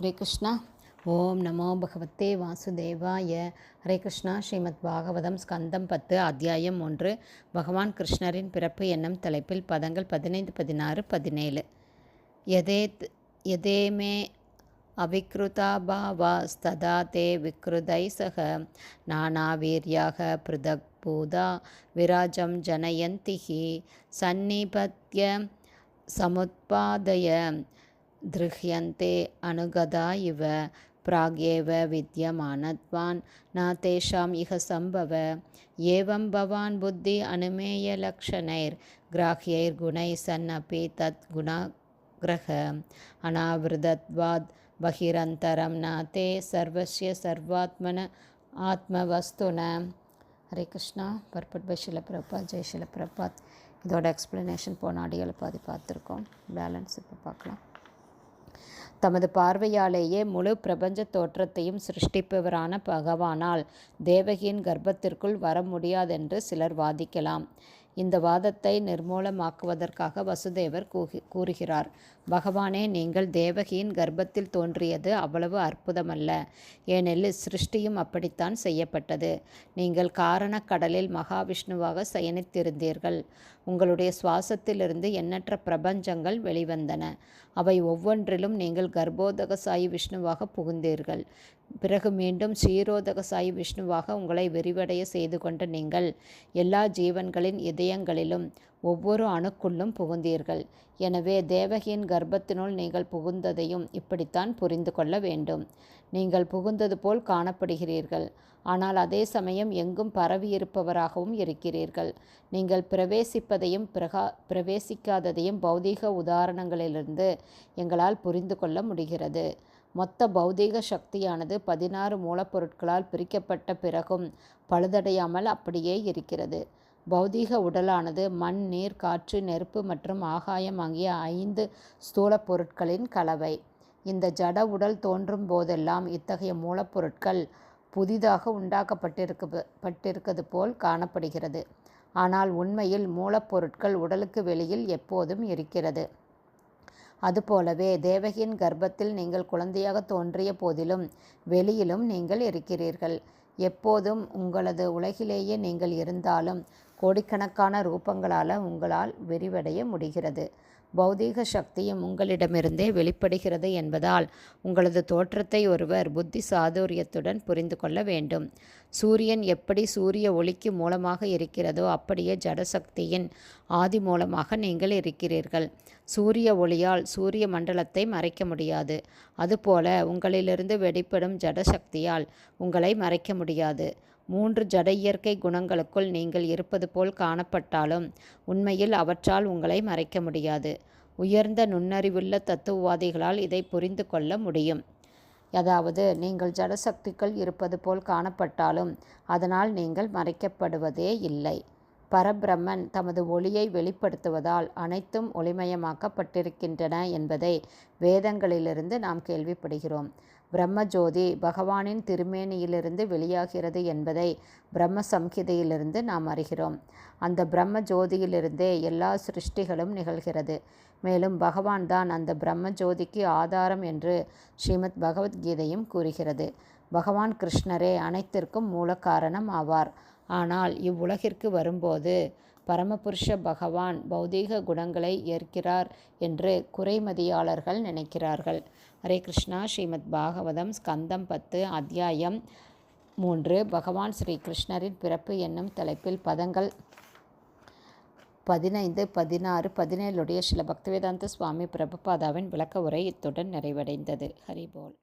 ஹரே கிருஷ்ணா. ஓம் நமோ பகவத்தே வாசுதேவாய. ஹரே கிருஷ்ணா. ஸ்ரீமத் பாகவதம் ஸ்கந்தம் 10 அத்தியாயம் 1. பகவான் கிருஷ்ணரின் பிறப்பு என்னும் தலைப்பில் பதங்கள் 15, 16, 17. யதேமே அவிக்ருதா பாவாஸ்ததா தே விக்ருதை சக நானாவீர்யாக பிருதக் பூதா விராஜம் ஜனயந்திஹி சந்நிபத்ய சமுத்பாதய திருஹ்யந்தே அனுகதா இவ பிராக்யேவ வித்யமானத்வான் ந தேஷாம் இஹ சம்பவ ஏவம் பவான் புத்தி அனுமேய லக்ஷணைர் கிராஹ்யைர் குணை சன் அப்பி தத் குணாக்ரஹ அனாவிருதத்வாத் பகிரந்தரம் ந தே சர்வஸ்ய சர்வாத்மன ஆத்மவஸ்துன. ஹரே கிருஷ்ணா. பர்பட் பை ஷில பிரபாத். ஜெய் ஷில பிரபாத். இதோட எக்ஸ்ப்ளனேஷன் போன ஆடியோவில் பார்த்துருக்கோம். பேலன்ஸ் இப்போ பார்க்கலாம். தமது பார்வையாலேயே முழு பிரபஞ்ச தோற்றத்தையும் சிருஷ்டிப்பவரான பகவானால் தேவகியின் கர்ப்பத்திற்குள் வர முடியாதென்று சிலர் வாதிக்கலாம். இந்த வாதத்தை நிர்மூலமாக்குவதற்காக வசுதேவர் கூறுகிறார், பகவானே, நீங்கள் தேவகியின் கர்ப்பத்தில் தோன்றியது அவ்வளவு அற்புதமல்ல. ஏனெனில் சிருஷ்டியும் அப்படித்தான் செய்யப்பட்டது. நீங்கள் காரணக் கடலில் மகாவிஷ்ணுவாக சயனித்திருந்தீர்கள். உங்களுடைய சுவாசத்திலிருந்து எண்ணற்ற பிரபஞ்சங்கள் வெளிவந்தன. அவை ஒவ்வொன்றிலும் நீங்கள் கர்ப்போதகசாயி விஷ்ணுவாக புகுந்தீர்கள். பிறகு மீண்டும் க்ஷீரோதகசாயி விஷ்ணுவாக உங்களை விரிவடைய செய்து கொண்ட நீங்கள் எல்லா ஜீவன்களின் இதயங்களிலும் ஒவ்வொரு அணுக்குள்ளும் புகுந்தீர்கள். எனவே தேவகியின் கர்ப்பத்தினுள் நீங்கள் புகுந்ததையும் இப்படித்தான் புரிந்து கொள்ள வேண்டும். நீங்கள் புகுந்தது போல் காணப்படுகிறீர்கள், ஆனால் அதே சமயம் எங்கும் பரவியிருப்பவராகவும் இருக்கிறீர்கள். நீங்கள் பிரவேசிப்பதையும் பிரவேசிக்காததையும் பௌதீக உதாரணங்களிலிருந்து எங்களால் புரிந்து கொள்ள முடிகிறது. மொத்த பௌதீக சக்தியானது 16 மூலப்பொருட்களால் பிரிக்கப்பட்ட பிறகும் பழுதடையாமல் அப்படியே இருக்கிறது. பௌதீக உடலானது மண், நீர், காற்று, நெருப்பு மற்றும் ஆகாயம் ஆகிய 5 ஸ்தூல பொருட்களின் கலவை. இந்த ஜட உடல் தோன்றும் போதெல்லாம் இத்தகைய மூலப்பொருட்கள் புதிதாக உண்டாக்கப்பட்டிருக்கிறது போல் காணப்படுகிறது. ஆனால் உண்மையில் மூலப்பொருட்கள் உடலுக்கு வெளியில் எப்போதும் இருக்கிறது. அதுபோலவே தேவகியின் கர்ப்பத்தில் நீங்கள் குழந்தையாக தோன்றிய போதிலும் வெளியிலும் நீங்கள் இருக்கிறீர்கள். எப்போதும் உங்களது உலகிலேயே நீங்கள் இருந்தாலும் கோடிக்கணக்கான ரூபங்களால் உங்களால் விரிவடைய முடிகிறது. பௌதீக சக்தியும் உங்களிடமிருந்தே வெளிப்படுகிறது என்பதால் உங்களது தோற்றத்தை ஒருவர் புத்தி சாதுரியத்துடன் புரிந்து கொள்ள வேண்டும். சூரியன் எப்படி சூரிய ஒளிக்கு மூலமாக இருக்கிறதோ அப்படியே ஜடசக்தியின் ஆதி மூலமாக நீங்கள் இருக்கிறீர்கள். சூரிய ஒளியால் சூரிய மண்டலத்தை மறைக்க முடியாது. அதுபோல உங்களிலிருந்து வெளிப்படும் ஜடசக்தியால் உங்களை மறைக்க முடியாது. 3 ஜட இயற்கை குணங்களுக்குள் நீங்கள் இருப்பது போல் காணப்பட்டாலும் உண்மையில் அவற்றால் உங்களை மறைக்க முடியாது. உயர்ந்த நுண்ணறிவுள்ள தத்துவவாதிகளால் இதை புரிந்து கொள்ள முடியும். அதாவது, நீங்கள் ஜடசக்திக்குள் இருப்பது போல் காணப்பட்டாலும் அதனால் நீங்கள் மறைக்கப்படுவதே இல்லை. பரபிரம்மன் தமது ஒளியை வெளிப்படுத்துவதால் அனைத்தும் ஒளிமயமாக்கப்பட்டிருக்கின்றன என்பதை வேதங்களிலிருந்து நாம் கேள்விப்படுகிறோம். பிரம்மஜோதி பகவானின் திருமேனியிலிருந்து வெளியாகிறது என்பதை பிரம்ம சம்ஹிதையிலிருந்து நாம் அறிகிறோம். அந்த பிரம்ம ஜோதியிலிருந்தே எல்லா சிருஷ்டிகளும் நிகழ்கிறது. மேலும் பகவான் தான் அந்த பிரம்ம ஜோதிக்கு ஆதாரம் என்று ஸ்ரீமத் பகவத்கீதையும் கூறுகிறது. பகவான் கிருஷ்ணரே அனைத்திற்கும் மூல காரணம் ஆவார். ஆனால் இவ்வுலகிற்கு வரும்போது பரமபுருஷ பகவான் பௌதீக குணங்களை ஏற்கிறார் என்று குறைமதியாளர்கள் நினைக்கிறார்கள். ஹரே கிருஷ்ணா. ஸ்ரீமத் பாகவதம் ஸ்கந்தம் 10 அத்தியாயம் 3. பகவான் ஸ்ரீ கிருஷ்ணரின் பிறப்பு என்னும் தலைப்பில் பதங்கள் 15, 16, 17 ஸ்ரீல பக்திவேதாந்த சுவாமி பிரபுபாதாவின் விளக்க உரை இத்துடன் நிறைவடைந்தது. ஹரி போல்.